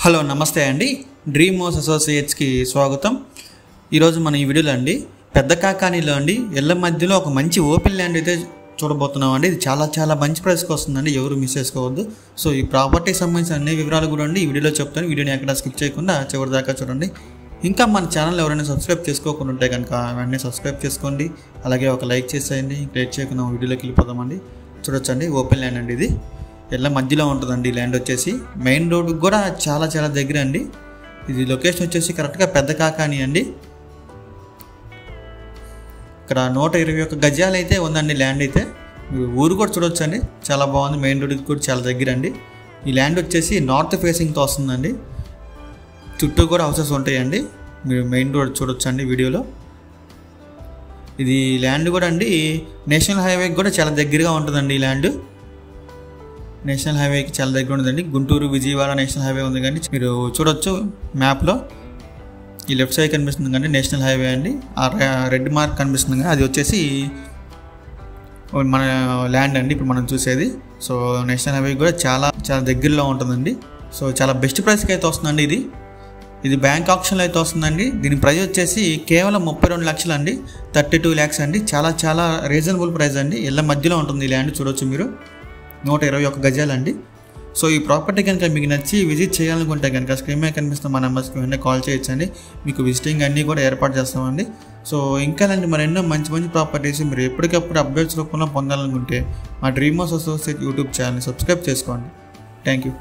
Hello నమస్తే అండి. Dream house associates కి స్వాగతం. ఈరోజు మన ఈ వీడియోలో అండి పెద్ద కాకానీలో అండి ఇళ్ళ మధ్యలో ఒక మంచి ఓపెన్ ల్యాండ్ అయితే చూడబోతున్నాం అండి. ఇది చాలా మంచి ప్రైస్కి వస్తుందండి, ఎవరు మిస్ చేసుకోవద్దు. సో ఈ ప్రాపర్టీకి సంబంధించిన అన్ని వివరాలు కూడా అండి ఈ వీడియోలో చెప్తాను. వీడియోని ఎక్కడ స్కిప్ చేయకుండా చివరి దాకా చూడండి. ఇంకా మన ఛానల్ ఎవరైనా సబ్స్క్రైబ్ చేసుకోకుండా ఉంటే కనుక వెంటనే సబ్స్క్రైబ్ చేసుకోండి, అలాగే ఒక లైక్ చేసేయండి. లేట్ చేయకుండా వీడియోలోకి వెళ్ళిపోదామండి. చూడొచ్చండి ఓపెన్ ల్యాండ్ అండి. ఇది ఇళ్ళ మధ్యలో ఉంటుందండి. ల్యాండ్ వచ్చేసి మెయిన్ రోడ్కి కూడా చాలా దగ్గర అండి. ఇది లొకేషన్ వచ్చేసి కరెక్ట్గా పెద్ద కాకాని అండి. ఇక్కడ 121 గజాలు అయితే ఉందండి ల్యాండ్ అయితే. మీరు ఊరు కూడా చూడొచ్చండి, చాలా బాగుంది. మెయిన్ రోడ్కి కూడా చాలా దగ్గర అండి. ఈ ల్యాండ్ వచ్చేసి నార్త్ ఫేసింగ్తో వస్తుందండి. చుట్టూ కూడా హౌసెస్ ఉంటాయండి. మీరు మెయిన్ రోడ్ చూడొచ్చండి వీడియోలో. ఇది ల్యాండ్ కూడా అండి నేషనల్ హైవేకి కూడా చాలా దగ్గరగా ఉంటుందండి. ఈ ల్యాండ్ నేషనల్ హైవేకి చాలా దగ్గర ఉంటుందండి. గుంటూరు విజయవాడ నేషనల్ హైవే ఉంది కానీ మీరు చూడొచ్చు మ్యాప్లో. ఈ లెఫ్ట్ సైడ్ కనిపిస్తుంది కానీ నేషనల్ హైవే అండి. ఆ రెడ్ మార్క్ కనిపిస్తుంది కానీ అది వచ్చేసి మన ల్యాండ్ అండి ఇప్పుడు మనం చూసేది. సో నేషనల్ హైవే కూడా చాలా దగ్గరలో ఉంటుందండి. సో చాలా బెస్ట్ ప్రైస్కి అయితే వస్తుందండి. ఇది బ్యాంక్ ఆప్షన్లో అయితే వస్తుందండి. దీని ప్రైస్ వచ్చేసి కేవలం 32 లక్షలు అండి, 32 lakhs అండి. చాలా రీజనబుల్ ప్రైస్ అండి. ఇళ్ళ మధ్యలో ఉంటుంది ఈ ల్యాండ్. చూడొచ్చు మీరు 121 గజాలు అండి. సో ఈ ప్రాపర్టీ కనుక మీకు నచ్చి విజిట్ చేయాలనుకుంటే కనుక స్క్రీన్ మీద కనిపిస్తున్న మా నెంబర్స్కి వెంటనే కాల్ చేయొచ్చండి. మీకు విజిటింగ్ అన్నీ కూడా ఏర్పాటు చేస్తామండి. సో ఇంకా లాంటి మరెన్నో మంచి ప్రాపర్టీస్ మీరు ఎప్పటికప్పుడు అప్డేట్స్ రూపంలో పొందాలనుకుంటే మా డ్రీమ్ హౌస్ అసోసియేట్ యూట్యూబ్ ఛానల్ని సబ్స్క్రైబ్ చేసుకోండి. Thank you.